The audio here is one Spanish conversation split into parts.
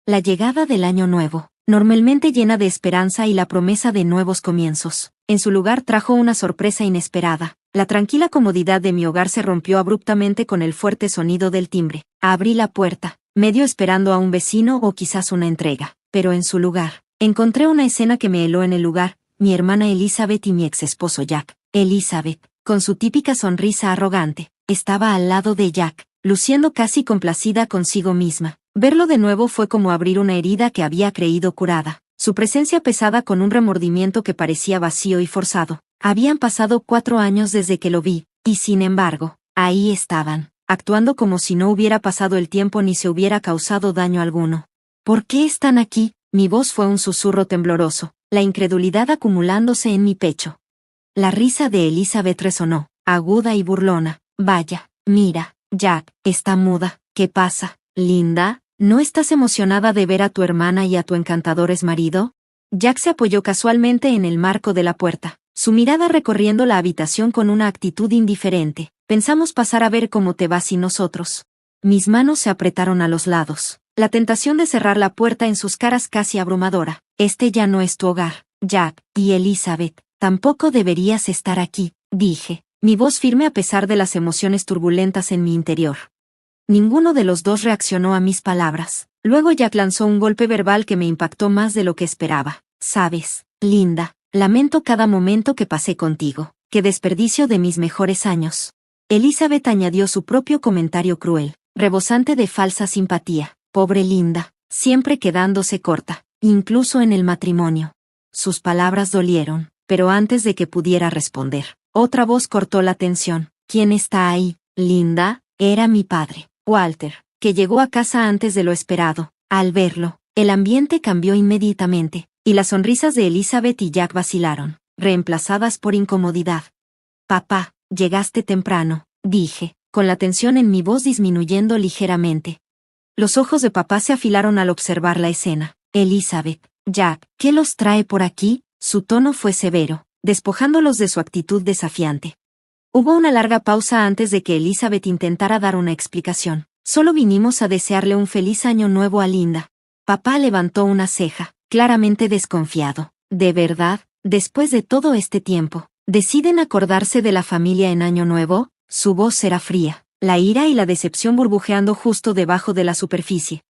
La llegada del año nuevo, normalmente llena de esperanza y la promesa de nuevos comienzos, en su lugar trajo una sorpresa inesperada. La tranquila comodidad de mi hogar se rompió abruptamente con el fuerte sonido del timbre. Abrí la puerta, medio esperando a un vecino o quizás una entrega, pero en su lugar, encontré una escena que me heló en el lugar: mi hermana Elizabeth y mi ex esposo Jack. Elizabeth, con su típica sonrisa arrogante, estaba al lado de Jack, luciendo casi complacida consigo misma. Verlo de nuevo fue como abrir una herida que había creído curada. Su presencia pesada con un remordimiento que parecía vacío y forzado. Habían pasado 4 años desde que lo vi, y sin embargo, ahí estaban, actuando como si no hubiera pasado el tiempo ni se hubiera causado daño alguno. ¿Por qué están aquí? Mi voz fue un susurro tembloroso, la incredulidad acumulándose en mi pecho. La risa de Elizabeth resonó, aguda y burlona. Vaya, mira, Jack, está muda. ¿Qué pasa, linda? ¿No estás emocionada de ver a tu hermana y a tu encantador exmarido? Jack se apoyó casualmente en el marco de la puerta, su mirada recorriendo la habitación con una actitud indiferente. Pensamos pasar a ver cómo te vas y nosotros. Mis manos se apretaron a los lados, la tentación de cerrar la puerta en sus caras casi abrumadora. Este ya no es tu hogar, Jack, y Elizabeth, tampoco deberías estar aquí, dije, mi voz firme a pesar de las emociones turbulentas en mi interior. Ninguno de los dos reaccionó a mis palabras. Luego Jack lanzó un golpe verbal que me impactó más de lo que esperaba. Sabes, linda, lamento cada momento que pasé contigo. Qué desperdicio de mis mejores años. Elizabeth añadió su propio comentario cruel, rebosante de falsa simpatía. Pobre Linda, siempre quedándose corta, incluso en el matrimonio. Sus palabras dolieron, pero antes de que pudiera responder, otra voz cortó la tensión. ¿Quién está ahí, Linda? Era mi padre, Walter, que llegó a casa antes de lo esperado. Al verlo, el ambiente cambió inmediatamente, y las sonrisas de Elizabeth y Jack vacilaron, reemplazadas por incomodidad. Papá, llegaste temprano, dije, con la tensión en mi voz disminuyendo ligeramente. Los ojos de papá se afilaron al observar la escena. Elizabeth, Jack, ¿qué los trae por aquí? Su tono fue severo, despojándolos de su actitud desafiante. Hubo una larga pausa antes de que Elizabeth intentara dar una explicación. Solo vinimos a desearle un feliz año nuevo a Linda. Papá levantó una ceja, claramente desconfiado. ¿De verdad, después de todo este tiempo, deciden acordarse de la familia en año nuevo? Su voz era fría, la ira y la decepción burbujeando justo debajo de la superficie.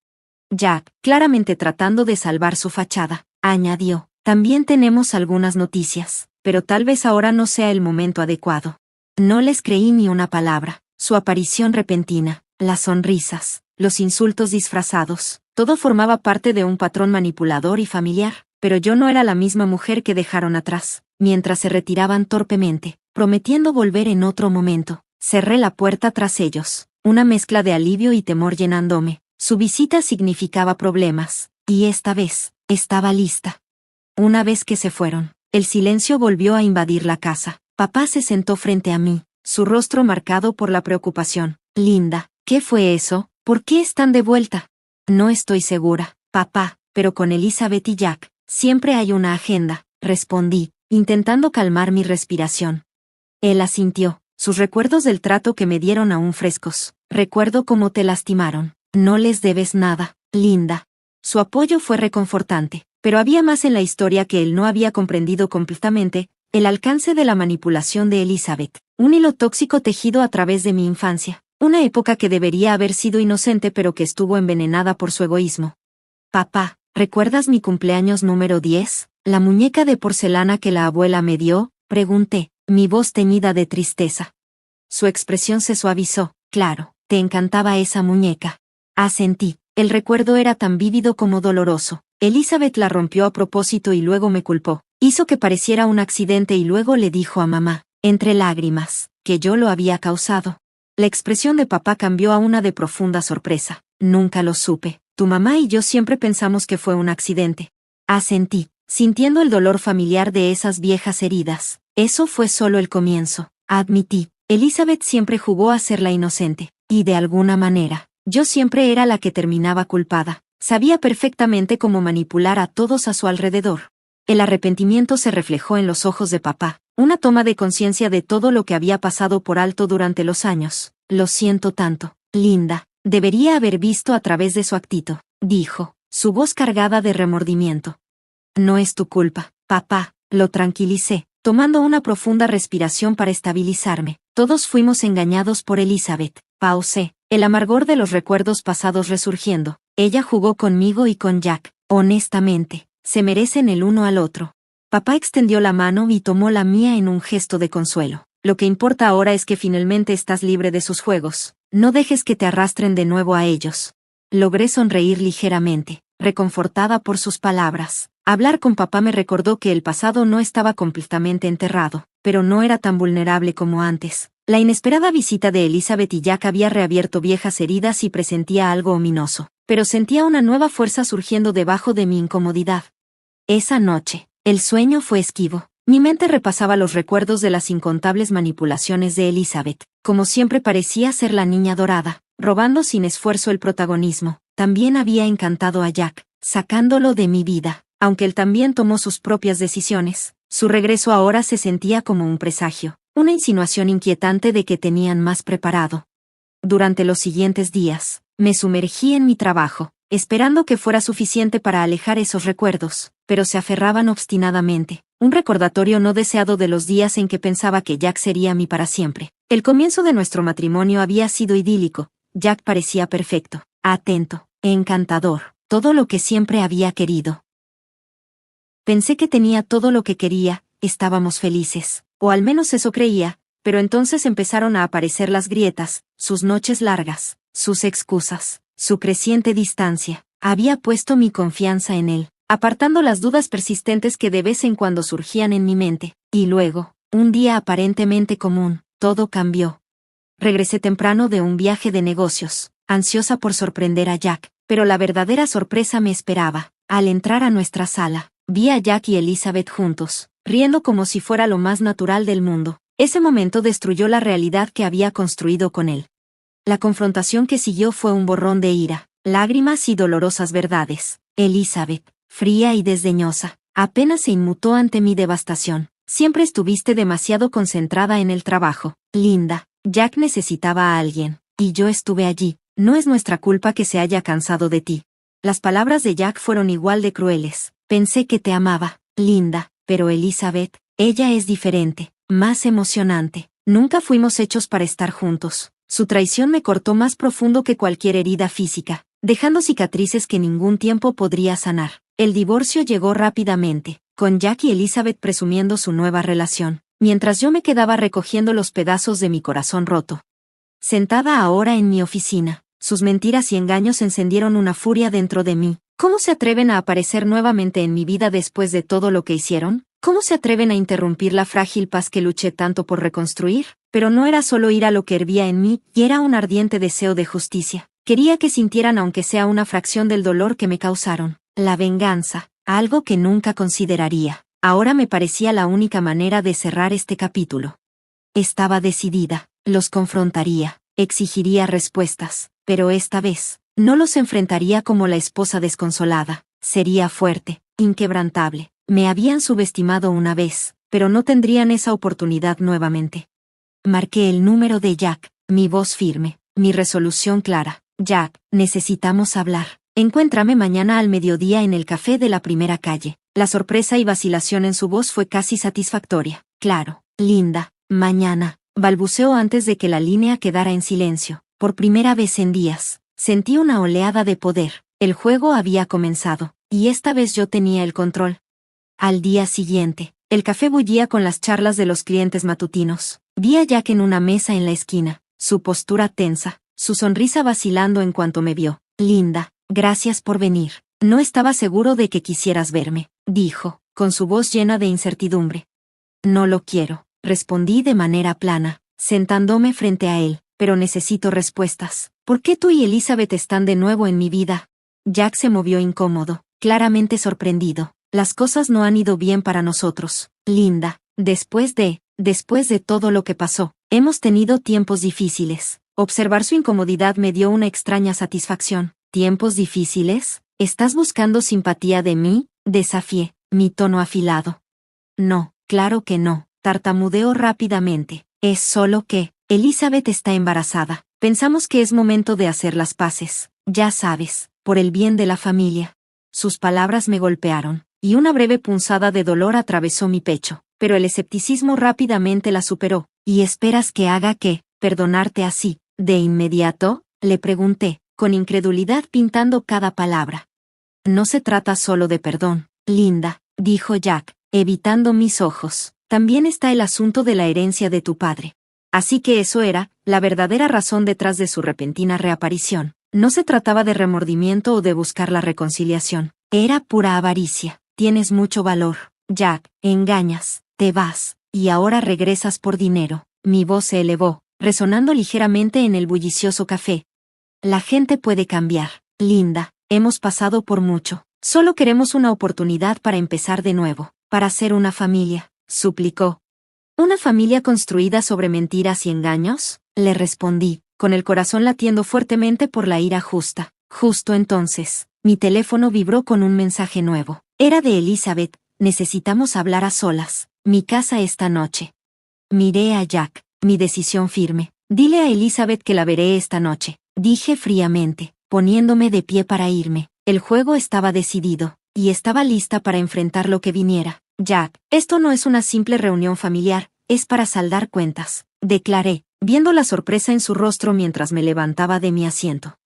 Jack, claramente tratando de salvar su fachada, añadió, también tenemos algunas noticias, pero tal vez ahora no sea el momento adecuado. No les creí ni una palabra. Su aparición repentina, las sonrisas, los insultos disfrazados, todo formaba parte de un patrón manipulador y familiar, pero yo no era la misma mujer que dejaron atrás. Mientras se retiraban torpemente, prometiendo volver en otro momento, cerré la puerta tras ellos, una mezcla de alivio y temor llenándome. Su visita significaba problemas, y esta vez, estaba lista. Una vez que se fueron, el silencio volvió a invadir la casa. Papá se sentó frente a mí, su rostro marcado por la preocupación. Linda, ¿qué fue eso? ¿Por qué están de vuelta? No estoy segura, papá, pero con Elizabeth y Jack, siempre hay una agenda, respondí, intentando calmar mi respiración. Él asintió, sus recuerdos del trato que me dieron aún frescos. Recuerdo cómo te lastimaron. No les debes nada, Linda. Su apoyo fue reconfortante, pero había más en la historia que él no había comprendido completamente. El alcance de la manipulación de Elizabeth, un hilo tóxico tejido a través de mi infancia, una época que debería haber sido inocente pero que estuvo envenenada por su egoísmo. Papá, ¿recuerdas mi cumpleaños número 10? ¿La muñeca de porcelana que la abuela me dio? Pregunté, mi voz teñida de tristeza. Su expresión se suavizó. Claro, te encantaba esa muñeca. Asentí, el recuerdo era tan vívido como doloroso. Elizabeth la rompió a propósito y luego me culpó. Hizo que pareciera un accidente y luego le dijo a mamá, entre lágrimas, que yo lo había causado. La expresión de papá cambió a una de profunda sorpresa. Nunca lo supe. Tu mamá y yo siempre pensamos que fue un accidente. Asentí, sintiendo el dolor familiar de esas viejas heridas. Eso fue solo el comienzo, admití. Elizabeth siempre jugó a ser la inocente, y de alguna manera, yo siempre era la que terminaba culpada. Sabía perfectamente cómo manipular a todos a su alrededor. El arrepentimiento se reflejó en los ojos de papá, una toma de conciencia de todo lo que había pasado por alto durante los años. Lo siento tanto, Linda, debería haber visto a través de su actitud, dijo, su voz cargada de remordimiento. No es tu culpa, papá, lo tranquilicé, tomando una profunda respiración para estabilizarme. Todos fuimos engañados por Elizabeth. Pausé, el amargor de los recuerdos pasados resurgiendo. Ella jugó conmigo y con Jack. Honestamente, se merecen el uno al otro. Papá extendió la mano y tomó la mía en un gesto de consuelo. Lo que importa ahora es que finalmente estás libre de sus juegos. No dejes que te arrastren de nuevo a ellos. Logré sonreír ligeramente, reconfortada por sus palabras. Hablar con papá me recordó que el pasado no estaba completamente enterrado, pero no era tan vulnerable como antes. La inesperada visita de Elizabeth y Jack había reabierto viejas heridas y presentía algo ominoso, pero sentía una nueva fuerza surgiendo debajo de mi incomodidad. Esa noche, el sueño fue esquivo. Mi mente repasaba los recuerdos de las incontables manipulaciones de Elizabeth. Como siempre parecía ser la niña dorada, robando sin esfuerzo el protagonismo. También había encantado a Jack, sacándolo de mi vida. Aunque él también tomó sus propias decisiones, su regreso ahora se sentía como un presagio, una insinuación inquietante de que tenían más preparado. Durante los siguientes días, me sumergí en mi trabajo, esperando que fuera suficiente para alejar esos recuerdos, pero se aferraban obstinadamente, un recordatorio no deseado de los días en que pensaba que Jack sería mi para siempre. El comienzo de nuestro matrimonio había sido idílico, Jack parecía perfecto, atento, encantador, todo lo que siempre había querido. Pensé que tenía todo lo que quería, estábamos felices, o al menos eso creía, pero entonces empezaron a aparecer las grietas, sus noches largas, sus excusas, su creciente distancia. Había puesto mi confianza en él, apartando las dudas persistentes que de vez en cuando surgían en mi mente, y luego, un día aparentemente común, todo cambió. Regresé temprano de un viaje de negocios, ansiosa por sorprender a Jack, pero la verdadera sorpresa me esperaba. Al entrar a nuestra sala, vi a Jack y Elizabeth juntos, riendo como si fuera lo más natural del mundo. Ese momento destruyó la realidad que había construido con él. La confrontación que siguió fue un borrón de ira, lágrimas y dolorosas verdades. Elizabeth, fría y desdeñosa, apenas se inmutó ante mi devastación. Siempre estuviste demasiado concentrada en el trabajo, Linda. Jack necesitaba a alguien, y yo estuve allí. No es nuestra culpa que se haya cansado de ti. Las palabras de Jack fueron igual de crueles. Pensé que te amaba, Linda, pero Elizabeth, ella es diferente, más emocionante. Nunca fuimos hechos para estar juntos. Su traición me cortó más profundo que cualquier herida física, dejando cicatrices que ningún tiempo podría sanar. El divorcio llegó rápidamente, con Jack y Elizabeth presumiendo su nueva relación, mientras yo me quedaba recogiendo los pedazos de mi corazón roto. Sentada ahora en mi oficina, sus mentiras y engaños encendieron una furia dentro de mí. ¿Cómo se atreven a aparecer nuevamente en mi vida después de todo lo que hicieron? ¿Cómo se atreven a interrumpir la frágil paz que luché tanto por reconstruir? Pero no era solo ira lo que hervía en mí, y era un ardiente deseo de justicia. Quería que sintieran aunque sea una fracción del dolor que me causaron. La venganza, algo que nunca consideraría. Ahora me parecía la única manera de cerrar este capítulo. Estaba decidida, los confrontaría, exigiría respuestas, pero esta vez, no los enfrentaría como la esposa desconsolada. Sería fuerte, inquebrantable. Me habían subestimado una vez, pero no tendrían esa oportunidad nuevamente. Marqué el número de Jack, mi voz firme, mi resolución clara. Jack, necesitamos hablar. Encuéntrame mañana al mediodía en el café de la primera calle. La sorpresa y vacilación en su voz fue casi satisfactoria. Claro, Linda, mañana, balbuceó antes de que la línea quedara en silencio. Por primera vez en días, sentí una oleada de poder. El juego había comenzado, y esta vez yo tenía el control. Al día siguiente, el café bullía con las charlas de los clientes matutinos. Vi a Jack en una mesa en la esquina, su postura tensa, su sonrisa vacilando en cuanto me vio. Linda, gracias por venir. No estaba seguro de que quisieras verme, dijo, con su voz llena de incertidumbre. No lo quiero, respondí de manera plana, sentándome frente a él, pero necesito respuestas. ¿Por qué tú y Elizabeth están de nuevo en mi vida? Jack se movió incómodo, claramente sorprendido. Las cosas no han ido bien para nosotros, Linda. Después de todo lo que pasó, hemos tenido tiempos difíciles. Observar su incomodidad me dio una extraña satisfacción. ¿Tiempos difíciles? ¿Estás buscando simpatía de mí? Desafié, mi tono afilado. No, claro que no, tartamudeó rápidamente. Es solo que, Elizabeth está embarazada. Pensamos que es momento de hacer las paces. Ya sabes, por el bien de la familia. Sus palabras me golpearon, y una breve punzada de dolor atravesó mi pecho, pero el escepticismo rápidamente la superó. ¿Y esperas que haga qué? ¿Perdonarte así, de inmediato? Le pregunté, con incredulidad pintando cada palabra. No se trata solo de perdón, Linda, dijo Jack, evitando mis ojos. También está el asunto de la herencia de tu padre. Así que eso era la verdadera razón detrás de su repentina reaparición. No se trataba de remordimiento o de buscar la reconciliación. Era pura avaricia. Tienes mucho valor, Jack, engañas, te vas, y ahora regresas por dinero. Mi voz se elevó, resonando ligeramente en el bullicioso café. La gente puede cambiar, Linda, hemos pasado por mucho. Solo queremos una oportunidad para empezar de nuevo, para ser una familia, suplicó. ¿Una familia construida sobre mentiras y engaños? Le respondí, con el corazón latiendo fuertemente por la ira justa. Justo entonces, mi teléfono vibró con un mensaje nuevo. Era de Elizabeth. Necesitamos hablar a solas. Mi casa esta noche. Miré a Jack, mi decisión firme. Dile a Elizabeth que la veré esta noche, dije fríamente, poniéndome de pie para irme. El juego estaba decidido, y estaba lista para enfrentar lo que viniera. Jack, esto no es una simple reunión familiar, es para saldar cuentas, declaré, viendo la sorpresa en su rostro mientras me levantaba de mi asiento.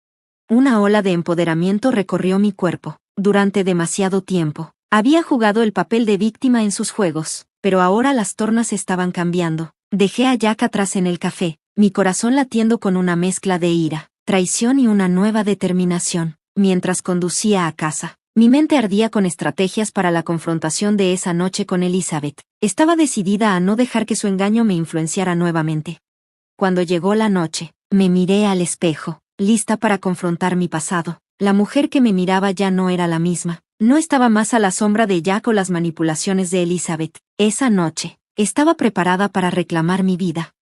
Una ola de empoderamiento recorrió mi cuerpo. Durante demasiado tiempo, había jugado el papel de víctima en sus juegos, pero ahora las tornas estaban cambiando. Dejé a Jack atrás en el café, mi corazón latiendo con una mezcla de ira, traición y una nueva determinación. Mientras conducía a casa, mi mente ardía con estrategias para la confrontación de esa noche con Elizabeth. Estaba decidida a no dejar que su engaño me influenciara nuevamente. Cuando llegó la noche, me miré al espejo, lista para confrontar mi pasado. La mujer que me miraba ya no era la misma. No estaba más a la sombra de Jack o las manipulaciones de Elizabeth. Esa noche, estaba preparada para reclamar mi vida.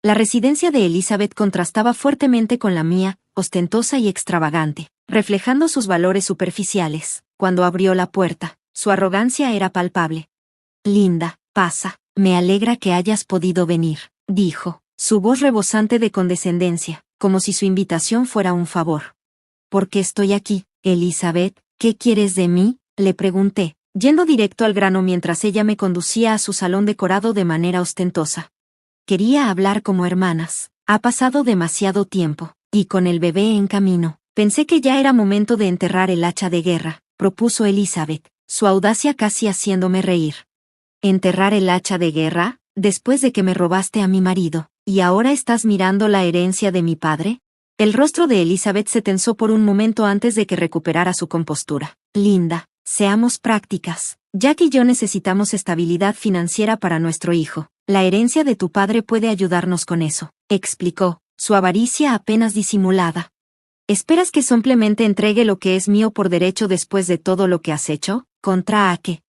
La residencia de Elizabeth contrastaba fuertemente con la mía, ostentosa y extravagante, reflejando sus valores superficiales. Cuando abrió la puerta, su arrogancia era palpable. Linda, pasa, me alegra que hayas podido venir, dijo, su voz rebosante de condescendencia, como si su invitación fuera un favor. ¿Por qué estoy aquí, Elizabeth? ¿Qué quieres de mí? Le pregunté, yendo directo al grano mientras ella me conducía a su salón decorado de manera ostentosa. Quería hablar como hermanas. Ha pasado demasiado tiempo, y con el bebé en camino, pensé que ya era momento de enterrar el hacha de guerra, propuso Elizabeth, su audacia casi haciéndome reír. ¿Enterrar el hacha de guerra? Después de que me robaste a mi marido, ¿y ahora estás mirando la herencia de mi padre? El rostro de Elizabeth se tensó por un momento antes de que recuperara su compostura. Linda, seamos prácticas. Jack y yo necesitamos estabilidad financiera para nuestro hijo. La herencia de tu padre puede ayudarnos con eso, explicó, su avaricia apenas disimulada. ¿Esperas que simplemente entregue lo que es mío por derecho después de todo lo que has hecho? ¿Contra a qué?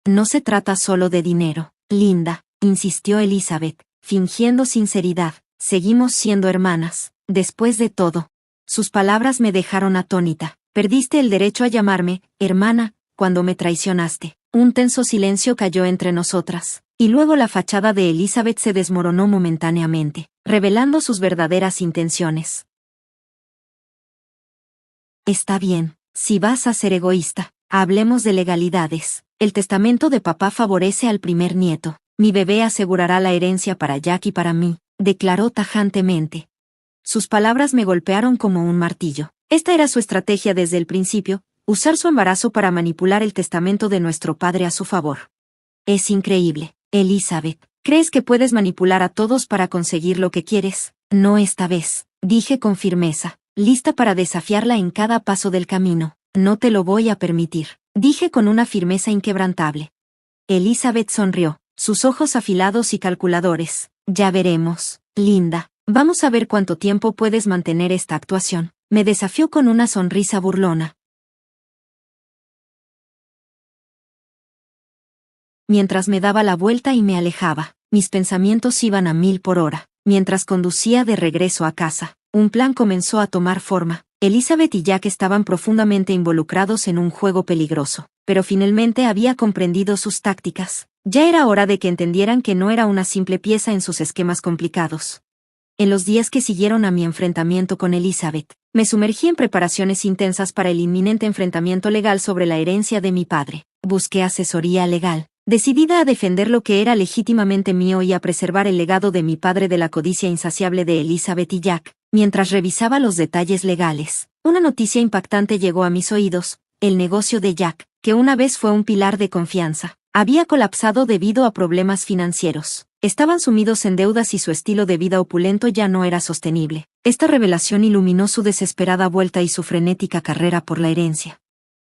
No se trata solo de dinero, Linda, insistió Elizabeth, fingiendo sinceridad. Seguimos siendo hermanas, después de todo. Sus palabras me dejaron atónita. Perdiste el derecho a llamarme, hermana, cuando me traicionaste. Un tenso silencio cayó entre nosotras, y luego la fachada de Elizabeth se desmoronó momentáneamente, revelando sus verdaderas intenciones. Está bien, si vas a ser egoísta, hablemos de legalidades. El testamento de papá favorece al primer nieto. Mi bebé asegurará la herencia para Jack y para mí, declaró tajantemente. Sus palabras me golpearon como un martillo. Esta era su estrategia desde el principio, usar su embarazo para manipular el testamento de nuestro padre a su favor. Es increíble, Elizabeth. ¿Crees que puedes manipular a todos para conseguir lo que quieres? No esta vez, dije con firmeza, lista para desafiarla en cada paso del camino. No te lo voy a permitir, dije con una firmeza inquebrantable. Elizabeth sonrió, sus ojos afilados y calculadores. Ya veremos, Linda. Vamos a ver cuánto tiempo puedes mantener esta actuación. Me desafió con una sonrisa burlona. Mientras me daba la vuelta y me alejaba, mis pensamientos iban a 1000 por hora. Mientras conducía de regreso a casa, un plan comenzó a tomar forma. Elizabeth y Jack estaban profundamente involucrados en un juego peligroso, pero finalmente había comprendido sus tácticas. Ya era hora de que entendieran que no era una simple pieza en sus esquemas complicados. En los días que siguieron a mi enfrentamiento con Elizabeth, Me sumergí en preparaciones intensas para el inminente enfrentamiento legal sobre la herencia de mi padre. Busqué asesoría legal, decidida a defender lo que era legítimamente mío y a preservar el legado de mi padre de la codicia insaciable de Elizabeth y Jack. Mientras revisaba los detalles legales, una noticia impactante llegó a mis oídos: el negocio de Jack, que una vez fue un pilar de confianza, había colapsado debido a problemas financieros. Estaban sumidos en deudas y su estilo de vida opulento ya no era sostenible. Esta revelación iluminó su desesperada vuelta y su frenética carrera por la herencia.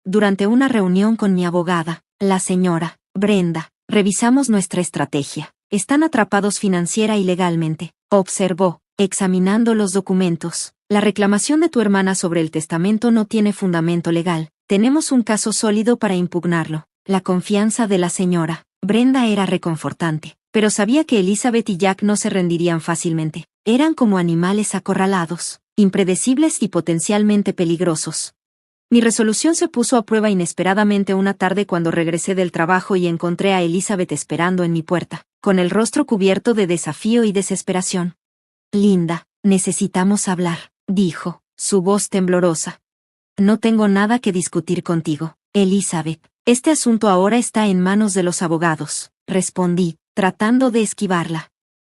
Durante una reunión con mi abogada, la señora Brenda, revisamos nuestra estrategia. Están atrapados financiera y legalmente, observó, examinando los documentos. La reclamación de tu hermana sobre el testamento no tiene fundamento legal. Tenemos un caso sólido para impugnarlo. La confianza de la señora Brenda era reconfortante, pero sabía que Elizabeth y Jack no se rendirían fácilmente. Eran como animales acorralados, impredecibles y potencialmente peligrosos. Mi resolución se puso a prueba inesperadamente una tarde cuando regresé del trabajo y encontré a Elizabeth esperando en mi puerta, con el rostro cubierto de desafío y desesperación. Linda, necesitamos hablar, dijo, su voz temblorosa. No tengo nada que discutir contigo, Elizabeth. Este asunto ahora está en manos de los abogados, respondí, tratando de esquivarla.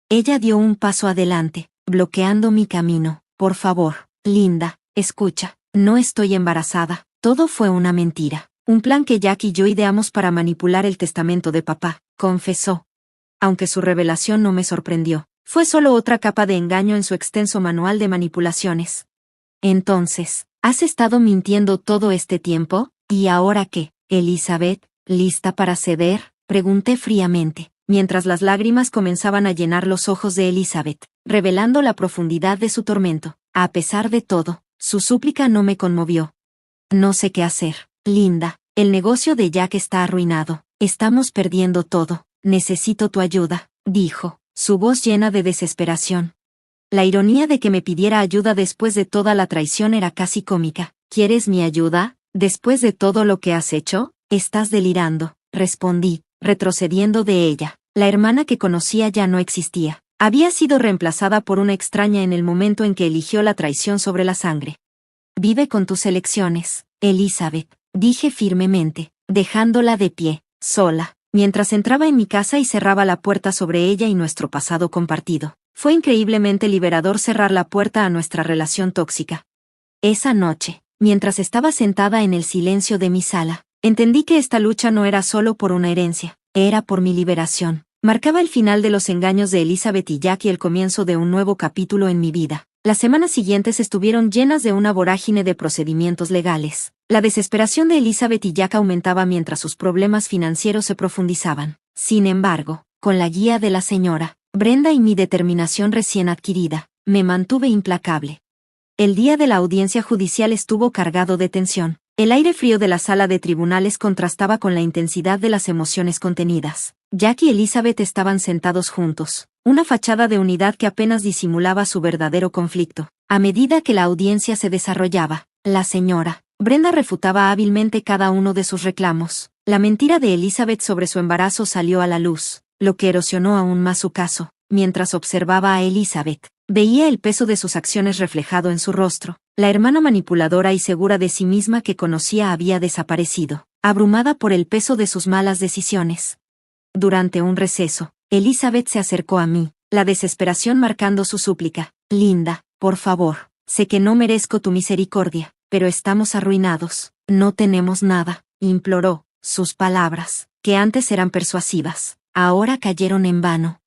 Ella dio un paso adelante, bloqueando mi camino. Por favor, Linda, escucha, no estoy embarazada. Todo fue una mentira. Un plan que Jack y yo ideamos para manipular el testamento de papá, confesó. Aunque su revelación no me sorprendió, fue solo otra capa de engaño en su extenso manual de manipulaciones. Entonces, ¿has estado mintiendo todo este tiempo? ¿Y ahora qué, Elizabeth? ¿Lista para ceder?, pregunté fríamente, mientras las lágrimas comenzaban a llenar los ojos de Elizabeth, revelando la profundidad de su tormento. A pesar de todo, su súplica no me conmovió. No sé qué hacer, Linda. El negocio de Jack está arruinado. Estamos perdiendo todo. Necesito tu ayuda, dijo, su voz llena de desesperación. La ironía de que me pidiera ayuda después de toda la traición era casi cómica. ¿Quieres mi ayuda? ¿Después de todo lo que has hecho? Estás delirando, respondí, retrocediendo de ella. La hermana que conocía ya no existía. Había sido reemplazada por una extraña en el momento en que eligió la traición sobre la sangre. Vive con tus elecciones, Elizabeth, dije firmemente, dejándola de pie, sola, mientras entraba en mi casa y cerraba la puerta sobre ella y nuestro pasado compartido. Fue increíblemente liberador cerrar la puerta a nuestra relación tóxica. Esa noche, mientras estaba sentada en el silencio de mi sala, entendí que esta lucha no era solo por una herencia, era por mi liberación. Marcaba el final de los engaños de Elizabeth y Jack y el comienzo de un nuevo capítulo en mi vida. Las semanas siguientes estuvieron llenas de una vorágine de procedimientos legales. La desesperación de Elizabeth y Jack aumentaba mientras sus problemas financieros se profundizaban. Sin embargo, con la guía de la señora Brenda y mi determinación recién adquirida, me mantuve implacable. El día de la audiencia judicial estuvo cargado de tensión. El aire frío de la sala de tribunales contrastaba con la intensidad de las emociones contenidas. Jack y Elizabeth estaban sentados juntos, una fachada de unidad que apenas disimulaba su verdadero conflicto. A medida que la audiencia se desarrollaba, la señora Brenda refutaba hábilmente cada uno de sus reclamos. La mentira de Elizabeth sobre su embarazo salió a la luz, lo que erosionó aún más su caso. Mientras observaba a Elizabeth, veía el peso de sus acciones reflejado en su rostro. La hermana manipuladora y segura de sí misma que conocía había desaparecido, abrumada por el peso de sus malas decisiones. Durante un receso, Elizabeth se acercó a mí, la desesperación marcando su súplica. Linda, por favor, sé que no merezco tu misericordia, pero estamos arruinados. No tenemos nada, imploró. Sus palabras, que antes eran persuasivas, ahora cayeron en vano.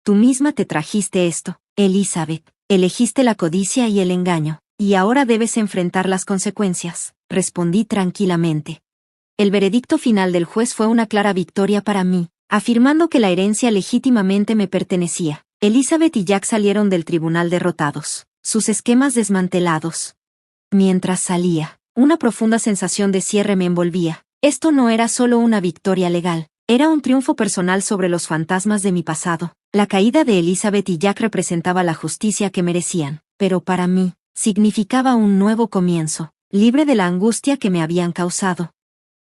Tú misma te trajiste esto, Elizabeth. Elegiste la codicia y el engaño, y ahora debes enfrentar las consecuencias, respondí tranquilamente. El veredicto final del juez fue una clara victoria para mí, afirmando que la herencia legítimamente me pertenecía. Elizabeth y Jack salieron del tribunal derrotados, sus esquemas desmantelados. Mientras salía, una profunda sensación de cierre me envolvía. Esto no era solo una victoria legal, era un triunfo personal sobre los fantasmas de mi pasado. La caída de Elizabeth y Jack representaba la justicia que merecían, pero para mí, significaba un nuevo comienzo, libre de la angustia que me habían causado.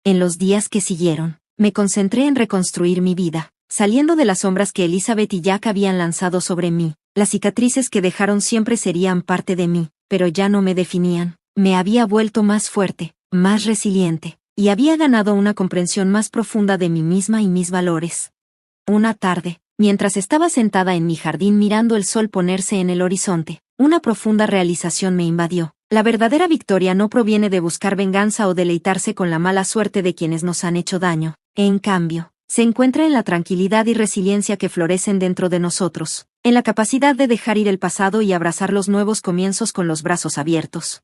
En los días que siguieron, me concentré en reconstruir mi vida, saliendo de las sombras que Elizabeth y Jack habían lanzado sobre mí. Las cicatrices que dejaron siempre serían parte de mí, pero ya no me definían. Me había vuelto más fuerte, más resiliente, y había ganado una comprensión más profunda de mí misma y mis valores. Una tarde, mientras estaba sentada en mi jardín mirando el sol ponerse en el horizonte, una profunda realización me invadió. La verdadera victoria no proviene de buscar venganza o deleitarse con la mala suerte de quienes nos han hecho daño. En cambio, se encuentra en la tranquilidad y resiliencia que florecen dentro de nosotros, en la capacidad de dejar ir el pasado y abrazar los nuevos comienzos con los brazos abiertos.